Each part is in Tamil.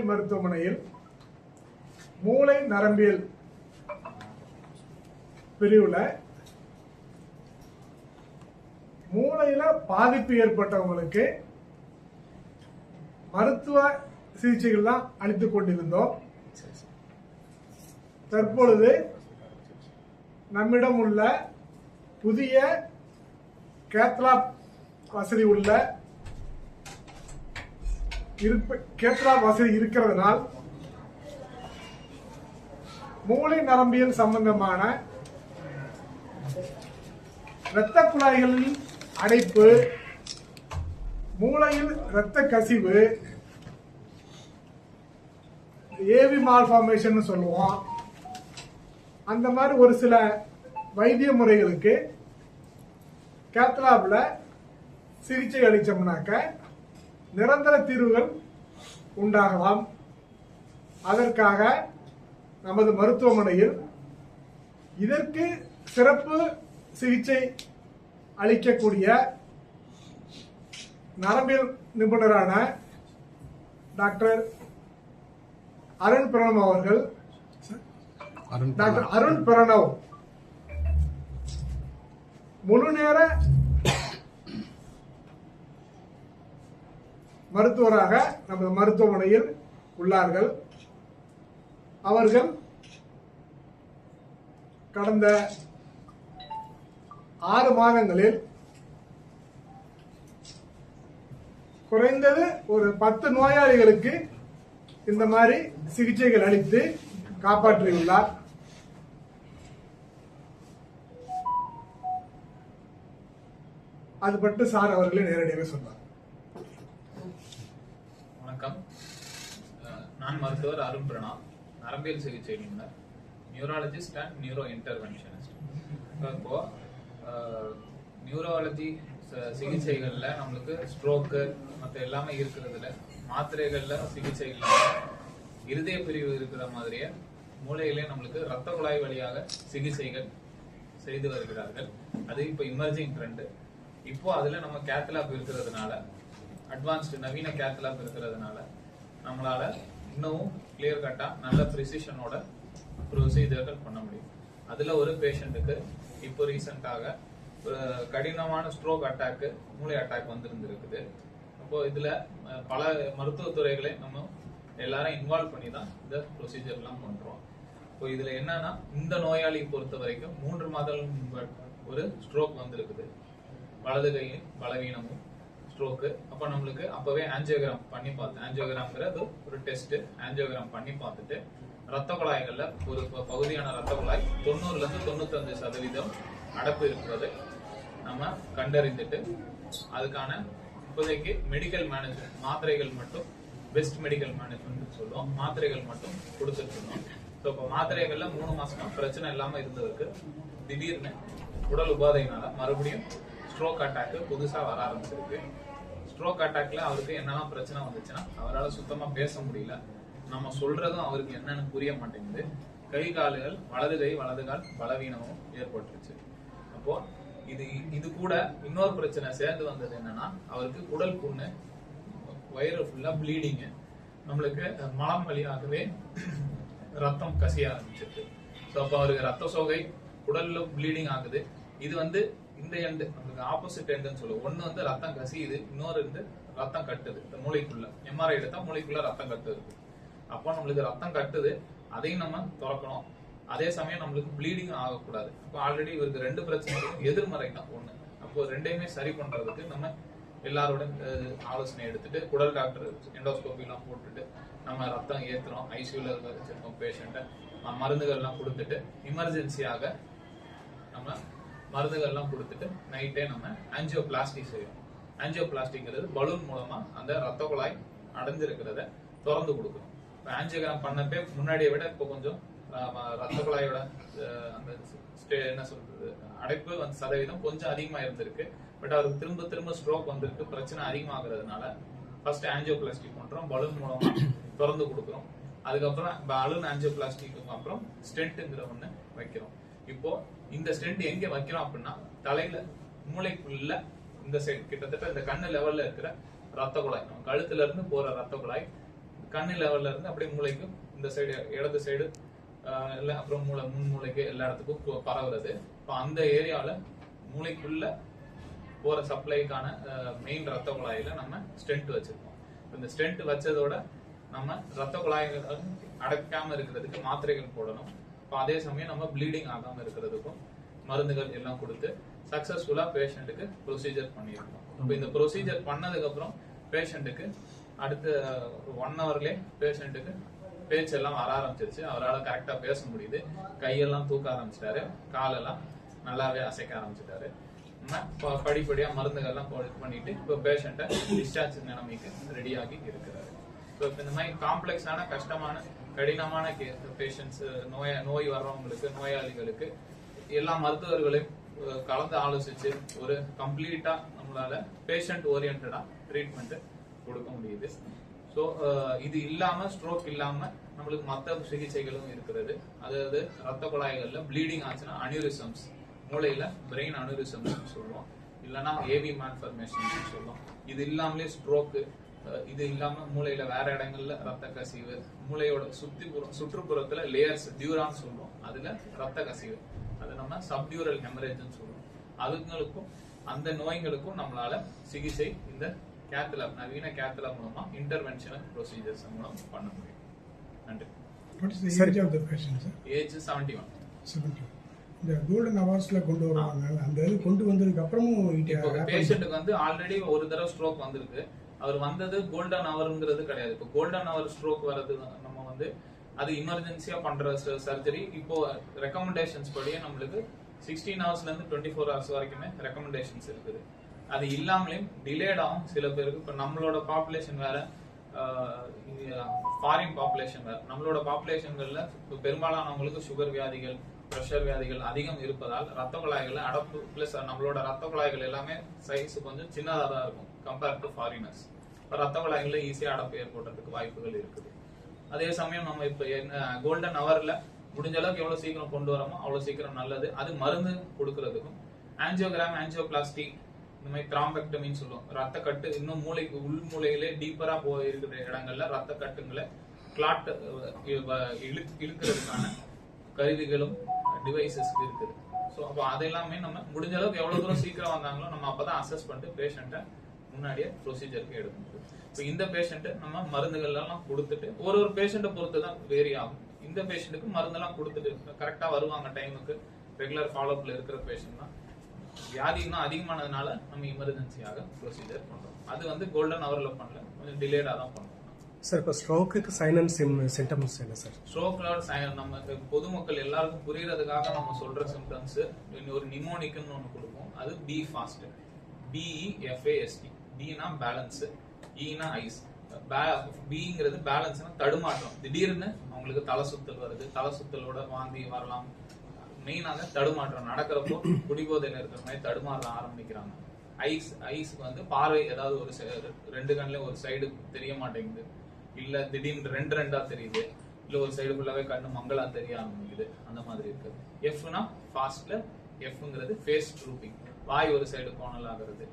மெடிக்கல் மருத்துவமனையில் மூளை நரம்பியல் பிரிவுல மூளையில பாதிப்பு ஏற்பட்டவங்களுக்கு மருத்துவ சிகிச்சைகள் தான் அளித்துக் கொண்டிருந்தோம். தற்பொழுது நம்மிடம் உள்ள புதிய கேத்லாப் வசதி இருக்கிறதுனால் மூளை நரம்பியல் சம்பந்தமான இரத்த குழாய்களில் அடைப்பு, மூளையில் இரத்த கசிவு, ஏவி மால்ஃபார்மேஷன் சொல்லுவோம், அந்த மாதிரி ஒரு சில வைத்திய முறைகளுக்கு கேத்லாப்ல சிகிச்சை அளிச்சோம்னாக்க நிரந்தர தீர்வுகள் உண்டாகலாம். அதற்காக நமது மருத்துவமனையில் இதற்கு சிறப்பு சிகிச்சை அளிக்கக்கூடிய நரம்பியல் நிபுணரான டாக்டர் அருண் பிரணவ் அவர்கள், டாக்டர் அருண் பிரணவ் முழு நேர மருத்துவராக நமது மருத்துவமனையில் உள்ளார்கள். அவர்கள் கடந்த 6 மாதங்களில் குறைந்தது ஒரு 10 நோயாளிகளுக்கு இந்த மாதிரி சிகிச்சைகள் அளித்து காப்பாற்றியுள்ளார். அது பற்றி சார் அவர்களே நேரடியாக சொன்னார். வணக்கம், நான் மருத்துவர் அருண் பிரணவ், நரம்பியல் சிகிச்சை நிபுணர், நியூராலஜிஸ்ட் அண்ட் நியூரோ இன்டர்வென்ஷனிஸ்ட். இப்போ நியூரோலஜி சிகிச்சைகள்ல நம்மளுக்கு ஸ்ட்ரோக்கு மற்ற எல்லாமே இருக்கிறதுல மாத்திரைகள்ல சிகிச்சை இல்லாம இருதய பிரிவு இருக்கிற மாதிரியே மூளையிலே நம்மளுக்கு ரத்த குழாய் வழியாக சிகிச்சைகள் செய்து வருகிறார்கள். அது இப்போ இமர்ஜிங் ட்ரெண்ட். இப்போ அதுல நம்ம கேத்லாப் இருக்கிறதுனால, அட்வான்ஸ்டு நவீன கேத்லாப் இருக்கிறதுனால நம்மளால இன்னமும் கிளியர் கட்டா நல்ல ப்ரிசிஷனோட ப்ரொசீஜர்கள் பண்ண முடியும். அதுல ஒரு பேஷண்ட்டுக்கு இப்போ ரீசெண்டாக ஒரு கடினமான ஸ்ட்ரோக் அட்டாக்கு, மூளை அட்டாக் வந்திருந்திருக்குது. அப்போ இதுல பல மருத்துவத்துறைகளை நம்ம எல்லாரும் இன்வால்வ் பண்ணி தான் இந்த ப்ரொசீஜர் எல்லாம் பண்றோம். இப்போ இதுல என்னன்னா, இந்த நோயாளியை பொறுத்த வரைக்கும் 3 மாதம் ஒரு ஸ்ட்ரோக் வந்திருக்குது, வலது கையின் பலவீனமும் ஸ்ட்ரோக்கு. அப்ப நம்மளுக்கு அப்பவே ஆஞ்சியோகிராம் பண்ணி பார்த்தேன். ஆஞ்சியோகிராம்ங்கிறது ஒரு டெஸ்ட். ஆஞ்சியோகிராம் பண்ணி பார்த்துட்டு ரத்த குழாய்கள்ல ஒரு பகுதியான ரத்த குழாய் 90-95% அடைப்பு இருக்கிறது நம்ம கண்டறிந்துட்டு அதுக்கான இப்போதைக்கு மெடிக்கல் மேனேஜ்மெண்ட் மாத்திரைகள் மட்டும், பெஸ்ட் மெடிக்கல் மேனேஜ்மெண்ட் சொல்லுவோம், மாத்திரைகள் மட்டும் கொடுத்துட்டு இருந்தோம். ஸோ இப்போ மாத்திரைகள்ல 3 மாசமா பிரச்சனை இல்லாம இருந்ததுக்கு திடீர்னு உடல் உபாதையினால மறுபடியும் ஸ்ட்ரோக் அட்டாக் புதுசா வர ஆரம்பிச்சிருக்கு. ஸ்ட்ரோக் அட்டாக்ல அவருக்கு என்னெல்லாம் பிரச்சனை வந்துச்சுன்னா, அவரால் சுத்தமா பேச முடியல, நம்ம சொல்றதும் அவருக்கு என்னன்னு புரிய மாட்டேங்குது, கை கால்கள் வலது கை வலது கால் பலவீனமும் ஏற்பட்டுருச்சு. அப்போ இது கூட இன்னொரு பிரச்சனை சேர்ந்து வந்தது என்னன்னா, அவருக்கு குடல் புண்ணு, வயிறு ஃபுல்லா ப்ளீடிங்கு, நம்மளுக்கு மலம் வழியாகவே ரத்தம் கசிய ஆரம்பிச்சிருக்கு. ஸோ அப்போ அவருக்கு ரத்த சோகை, குடல்ல ப்ளீடிங் ஆகுது. இது இந்த எண்டு நம்மளுக்கு ஆப்போசிட் எண்டுன்னு சொல்லுவோம். ஒன்னு ரத்தம் கசியுது, இன்னொரு ரத்தம் கட்டுது. இந்த மூளைக்குள்ள எம்ஆர்ஐ எடுத்தா மூளைக்குள்ள ரத்தம் கட்டுது. அப்போ நம்மளுக்கு ரத்தம் கட்டுது, அதையும் நம்ம திறக்கணும். அதே சமயம் நம்மளுக்கு ப்ளீடிங் ஆகக்கூடாது. இப்போ ஆல்ரெடி இவருக்கு 2 பிரச்சனைகளும் எதிர்மறை தான் ஒண்ணு. அப்போ ரெண்டையுமே சரி பண்றதுக்கு நம்ம எல்லாரோட ஆலோசனை எடுத்துட்டு குடல் டாக்டர் எண்டோஸ்கோபி எல்லாம் போட்டுட்டு நம்ம ரத்தம் ஏத்துறோம். ஐசியூல வச்சிருக்கோம் பேஷண்ட்டை, மருந்துகள்லாம் கொடுத்துட்டு எமர்ஜென்சியாக நம்ம மருந்துகள்லாம் கொடுத்துட்டு நைட்டே நம்ம ஆஞ்சியோபிளாஸ்டி செய்யறோம். ஆஞ்சியோபிளாஸ்டிங்கிறது பலூன் மூலமா அந்த ரத்த குழாய் அடைஞ்சிருக்கிறத திறந்து கொடுக்கணும். இப்போ ஆஞ்சியோகிராம் பண்ணப்பே முன்னாடியை விட இப்போ கொஞ்சம் ரத்த குழாயோட அந்த என்ன சொல்றது அடைப்பு சதவீதம் கொஞ்சம் அதிகமா இருந்திருக்கு. பட் அவருக்கு திரும்ப திரும்ப ஸ்ட்ரோக் வந்திருக்கு, பிரச்சனை அதிகமாகிறதுனால ஃபர்ஸ்ட் ஆஞ்சியோபிளாஸ்டி பண்றோம், பலூன் மூலமா திறந்து கொடுக்குறோம். அதுக்கப்புறம் பலூன் ஆஞ்சியோபிளாஸ்டிக்கு அப்புறம் ஸ்டென்ட்ங்கிற ஒண்ணு வைக்கிறோம். இப்போ இந்த ஸ்டென்ட் எங்க வைக்கிறோம் அப்படின்னா, தலையில மூளைக்குள்ள இந்த சைடு கிட்டத்தட்ட இந்த கண்ணு லெவல்ல இருக்கிற ரத்த குழாய், நம்ம கழுத்துல இருந்து போற ரத்த குழாய் கண்ணு லெவல்ல இருந்து அப்படியே மூளைக்கு இந்த சைடு இடது சைடு இல்ல அப்புறம் முன் மூளைக்கு எல்லா இடத்துக்கும் பரவுறது. இப்போ அந்த ஏரியால மூளைக்குள்ள போற சப்ளைக்கான மெயின் ரத்த குழாயில நம்ம ஸ்டென்ட் வச்சிருக்கோம். இந்த ஸ்டென்ட் வச்சதோட நம்ம ரத்த குழாய்கள் அடைக்காம இருக்கிறதுக்கு மாத்திரைகள் போடணும். இப்போ அதே சமயம் நம்ம ப்ளீடிங் ஆகாம இருக்கிறதுக்கும் மருந்துகள் எல்லாம் கொடுத்து சக்சஸ்ஃபுல்லா பேஷண்ட்டுக்கு ப்ரொசீஜர் பண்ணியிருக்கோம். இப்போ இந்த ப்ரொசீஜர் பண்ணதுக்கு அப்புறம் பேஷண்ட்டுக்கு அடுத்த 1 ஹவர்லயே பேஷண்ட்டுக்கு பேச்செல்லாம் வர ஆரம்பிச்சிருச்சு. அவரால் கரெக்டா பேச முடியுது. கையெல்லாம் தூக்க ஆரம்பிச்சிட்டாரு, காலெல்லாம் நல்லாவே அசைக்க ஆரம்பிச்சிட்டாரு. படிப்படியா மருந்துகள்லாம் பண்ணிட்டு இப்போ பேஷண்ட்டை டிஸ்சார்ஜ் நிலைமைக்கு ரெடியாகி இருக்கிறாரு. ஸோ இப்போ இந்த மாதிரி காம்ப்ளெக்ஸான கஷ்டமான கடினமான பேஷண்ட்ஸ் நோய் வர்றவங்களுக்கு நோயாளிகளுக்கு எல்லா மருத்துவர்களையும் கலந்து ஆலோசிச்சு ஒரு கம்ப்ளீட்டா நம்மளால பேஷண்ட் ஓரியன்டா ட்ரீட்மெண்ட் கொடுக்க முடியுது. ஸோ இது இல்லாம ஸ்ட்ரோக் இல்லாம நம்மளுக்கு மற்ற சிகிச்சைகளும் இருக்கிறது. அதாவது ரத்த குழாய்கள்ல ப்ளீடிங் ஆச்சுன்னா அனியூரிசம்ஸ், மூளையில பிரெயின் அனியூரிசம்ஸ் சொல்லுவோம், இல்லைன்னா ஏவி மால்ஃபர்மேஷன் சொல்லுவோம். இது இல்லாமலே ஸ்ட்ரோக்கு, இது இல்லாம மூளையில வேற இடங்கள்ல ரத்த கசிவு, மூளையோட சுற்றுப்புறத்துல லேயர்ஸ் டியூரான் சொல்லுவோம், அதுல ரத்த கசிவு, அது நம்ம சப்டியூரல் ஹெமரேஜ்னு சொல்லுவோம். அதுங்களுக்கும் அந்த நோய்களுக்கும் நம்மளால சிகிச்சை இந்த கேத்லாப் நவீன கேத்லாப் மூலமா இன்டர்வென்ஷனல் ப்ரொசீஜர்ஸ் மூலம் பண்ண முடியும். நன்றி. What is the age of the patient, sir? Age 71. 71. இந்த கோல்டன் ஹவர்ஸ்ல கொண்டு வருவாங்க, அந்த இது கொண்டு வந்ததுக்கு அப்புறமும் பேஷண்ட்டுக்கு வந்து ஆல்ரெடி ஒரு தடவை ஸ்ட்ரோக் வந்திருக்கு. அவர் வந்தது கோல்டன் ஹவர்ங்கிறது கிடையாது. இப்போ கோல்டன் ஹவர் ஸ்ட்ரோக் வர்றது நம்ம வந்து அது இமர்ஜென்சியா பண்ற சர்ஜரி. இப்போ ரெக்கமெண்டேஷன்ஸ் படியே நம்மளுக்கு 16 ஹவர்ஸ்ல இருந்து 24 ஹவர்ஸ் வரைக்குமே ரெக்கமெண்டேஷன்ஸ் இருக்குது. அது இல்லாமலேயும் டிலேட் ஆகும் சில பேருக்கு. இப்போ நம்மளோட பாப்புலேஷன் வேற, ஃபாரின் பாப்புலேஷன் வேற. நம்மளோட பாப்புலேஷன்கள்ல பெரும்பாலானவங்களுக்கு சுகர் வியாதிகள், பிரஷர் வியாதிகள் அதிகம் இருப்பதால் ரத்த குழாய்கள் அடப்பு பிளஸ் நம்மளோட ரத்த குழாய்கள் எல்லாமே சைஸ் கொஞ்சம் சின்னதாக தான் இருக்கும் கம்பேர்ட் டு ஃபாரினர்ஸ். இப்போ ரத்த குழாய்கள்ல ஈஸியாக அடப்பு ஏற்படுறதுக்கு வாய்ப்புகள் இருக்குது. அதே சமயம் நம்ம இப்போ கோல்டன் ஹவர்ல முடிஞ்ச அளவுக்கு எவ்வளவு சீக்கிரம் கொண்டு வரோமோ அவ்வளவு சீக்கிரம் நல்லது. அது மருந்து கொடுக்கறதுக்கும் ஆஞ்சியோகிராம், ஆஞ்சியோபிளாஸ்டி, இந்த மாதிரி த்ராம்பெக்டமின்னு சொல்லுவோம். ரத்த கட்டு இன்னும் மூளைக்கு உள் மூளையிலே டீப்பரா போய் இருக்கிற இடங்கள்ல ரத்த கட்டுங்களை கிளாட் இழுக்கிறதுக்கான கருவிகளும் டிவைசஸ் இருக்குது. ஸோ அப்போ அதெல்லாமே நம்ம முடிஞ்ச அளவுக்கு எவ்வளவு தூரம் சீக்கிரம் வந்தாங்களோ நம்ம அப்பதான் அசஸ் பண்ணிட்டு பேஷண்ட்டை முன்னாடியே ப்ரொசீஜருக்கு எடுக்க முடியும். இப்போ இந்த பேஷண்ட் நம்ம மருந்துகள் எல்லாம் கொடுத்துட்டு ஒரு பேஷண்ட்டை பொறுத்து தான் வேரி ஆகும். இந்த பேஷண்ட்டுக்கு மருந்தெல்லாம் கொடுத்துட்டு கரெக்டா வருவாங்க டைமுக்கு, ரெகுலர் ஃபாலோஅப்ல இருக்கிற பேஷண்ட் தான். வியாதி இன்னும் அதிகமானதுனால நம்ம எமர்ஜென்சியாக ப்ரொசீஜர் பண்றோம். அது வந்து கோல்டன் ஹவர்ல பண்ணல, கொஞ்சம் டிலேடா தான் பண்ணுவோம். சார் இப்போ ஸ்ட்ரோக்குக்கு சைன் அண்ட் சிம்டம்ஸ் என்ன சார்? ஸ்ட்ரோக்லோட நம்ம பொதுமக்கள் எல்லாருக்கும் புரியறதுக்காக நம்ம சொல்ற சிம்டம்ஸ், ஒரு நிமோனிக்னு ஒன்று கொடுப்போம். அது பி ஃபாஸ்ட், BEFAST. பினா பேலன்ஸ், ஈனா ஐஸ். பிங்கிறது பேலன்ஸ்னா தடுமாற்றம். திடீர்னு அவங்களுக்கு தலை சுத்தல் வருது, தலை சுத்தலோட வாந்தி வரலாம். மெயினாக தடுமாற்றம் நடக்கிறப்போ குடிபோதையில இருக்கிற மாதிரி தடுமாற ஆரம்பிக்கிறாங்க. ஐஸ்க்கு வந்து பார்வை ஏதாவது ஒரு 2 கண்ணுல ஒரு சைடு தெரிய மாட்டேங்குது, இல்ல திடீர்னு ரெண்டா தெரியுது, இல்ல ஒரு சைடு ஃபுல்லாவே கண்ணு மங்களா தெரிய ஆரம்பிக்குது, அந்த மாதிரி இருக்குது. எஃப்னா ஃபாஸ்ட்ல எஃப்ங்கிறது ஃபேஸ் ட்ரூப்பிங், வாய் ஒரு சைடு கோணல் ஆகிறது.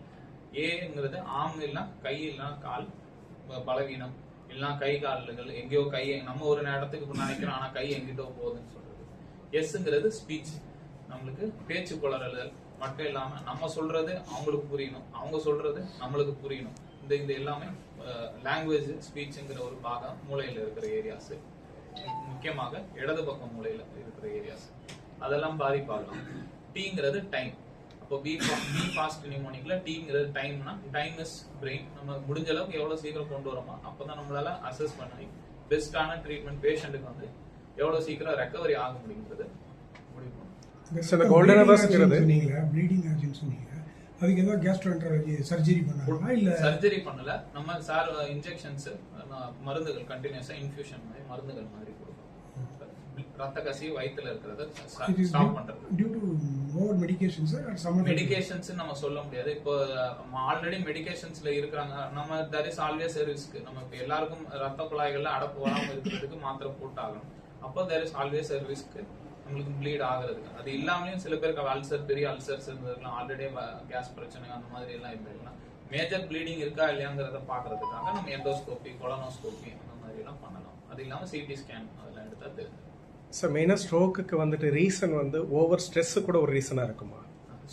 ஏங்கிறது ஆம் இல்ல கை இல்ல கால் பலவீனம், இல்ல கை கால்கள் எங்கேயோ கை நம்ம ஒரு இடத்துக்கு நினைக்கிறோம் ஆனா கை எங்கிட்டோ போகுதுன்னு சொல்றது. எஸ்ங்கிறது ஸ்பீச், நம்மளுக்கு பேச்சு குளறல் மட்டும் இல்லாம நம்ம சொல்றது அவங்களுக்கு புரியணும், அவங்க சொல்றது நம்மளுக்கு புரியணும். இந்த எல்லாமே லாங்குவேஜ் ஸ்பீச்ங்கிற ஒரு பாகம் மூளையில இருக்கிற ஏரியாஸ், முக்கியமாக இடது பக்கம் மூளையில இருக்கிற ஏரியாஸ், அதெல்லாம் பாதிப்பாகலாம். டீங்கிறது டைம். அப்போ பி ஃபாஸ்ட் நிமோனிக்ல டீங்கிறது டைம்னா டைம் இஸ் பிரெயின். நம்ம முடிஞ்ச அளவுக்கு எவ்வளவு சீக்கிரம் கொண்டு வரோமோ அப்பதான் நம்மளால அசஸ் பண்ணி பெஸ்டான ட்ரீட்மெண்ட் பேஷண்ட்டுக்கு வந்து எவ்வளவு சீக்கிரம் ரெக்கவரி ஆக முடியுங்கிறது முடிவு பண்ணும். கோல்டன் ஹவர்ஸ்ங்கிறது நீங்க ப்ளீடிங் ஆச்சுன்னு சொன்னீங்க, அதுக்கு ஏதாவது கேஸ்ட்ரோஎன்டராலஜி சர்ஜரி பண்ணாங்களா இல்ல? சர்ஜரி பண்ணல, நம்ம சார் இன்ஜெக்ஷன்ஸ் மருந்துகள் கண்டினியூஸா இன்ஃபியூஷன் மாதிரி மருந்துகள் மாதிரி கொடுப்போம். ரத்த கசிவு வயித்துல இருக்கிறத ஸ்டாப் பண்றது. Due to over medications or some medications நம்ம சொல்ல முடியாது. இப்போ ஆல்ரெடி மெடிகேஷன்ஸ்ல இருக்காங்க, நம்ம that is always a risk. நம்ம இப்ப எல்லாருக்கும் ரத்த குழாய்கள்ல அடப்பு வராம இருக்கிறதுக்கு மாத்திரை போட்டாகணும். அப்போ there is always a risk நம்மளுக்கு ப்ளீட் ஆகுறதுக்கு. அது இல்லாமலும் சில பேருக்கு அல்சர், பெரிய அல்சர்ஸ் இருந்ததுலாம், ஆல்ரெடி கேஸ் பிரச்சனை அந்த மாதிரி எல்லாம் இருந்ததுலாம் மேஜர் ப்ளீடிங் இருக்கா இல்லையாங்கிறத பாக்குறதுக்காக நம்ம எண்டோஸ்கோபி, கொலனோஸ்கோபி அந்த மாதிரி சர்ஜரி எல்லாம் பண்ணலாம். அது இல்லாம சிடி ஸ்கேன் அதெல்லாம் எடுத்தா தெரியும். சார் மெயினாக ஸ்ட்ரோக்குக்கு வந்துட்டு ரீசன் வந்து ஓவர் ஸ்ட்ரெஸ் கூட ஒரு ரீசனாக இருக்குமா?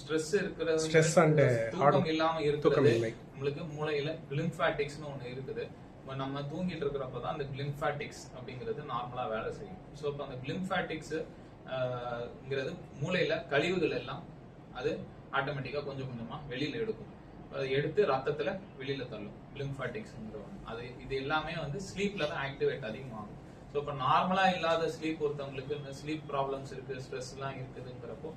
ஸ்ட்ரெஸ் இருக்கிறது, Stress and தூக்கம் இல்லாம இருக்கிறது, தூக்கமின்மை. உங்களுக்கு மூளையில லிம்ஃபாட்டிக்ஸ்னு ஒண்ணு இருக்குது. இப்ப நம்ம தூங்கிட்டு இருக்கிறப்ப தான் அந்த லிம்ஃபாட்டிக்ஸ் அப்படிங்கிறது நார்மலா வேலை செய்யும். ஸோ இப்போ அந்த லிம்ஃபாட்டிக்ஸ்ங்கிறது மூளையில கழிவுகள் எல்லாம் அது ஆட்டோமேட்டிக்கா கொஞ்சம் கொஞ்சமா வெளியில எடுக்கும். அதை எடுத்து ரத்தத்துல வெளியில தள்ளும் லிம்ஃபாட்டிக்ஸ்ங்கிற ஒன்று. அது இது எல்லாமே வந்து ஸ்லீப்ல தான் ஆக்டிவேட் அதிகமாகும். ஸோ இப்போ நார்மலா இல்லாத ஸ்லீப் ஒருத்தவங்களுக்கு இந்த ஸ்லீப் ப்ராப்ளம்ஸ் இருக்கு, ஸ்ட்ரெஸ் எல்லாம் இருக்குதுங்கிறப்போ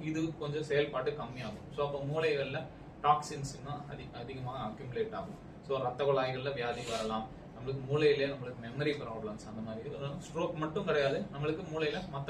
இது கொஞ்சம் செயல்பாட்டு கம்மியாகும். ஸோ அப்போ மூளைகள்ல டாக்ஸின்ஸ் இன்னும் அதிகமாக அக்யூமுலேட் ஆகும். ஸோ ரத்த குழாய்கள்ல வியாதி வரலாம். நம்மளுக்கு மூளையிலே நம்மளுக்கு மெமரி ப்ராப்ளம்ஸ் அந்த மாதிரி. ஸ்ட்ரோக் மட்டும் கிடையாது, நம்மளுக்கு மூளையில மற்ற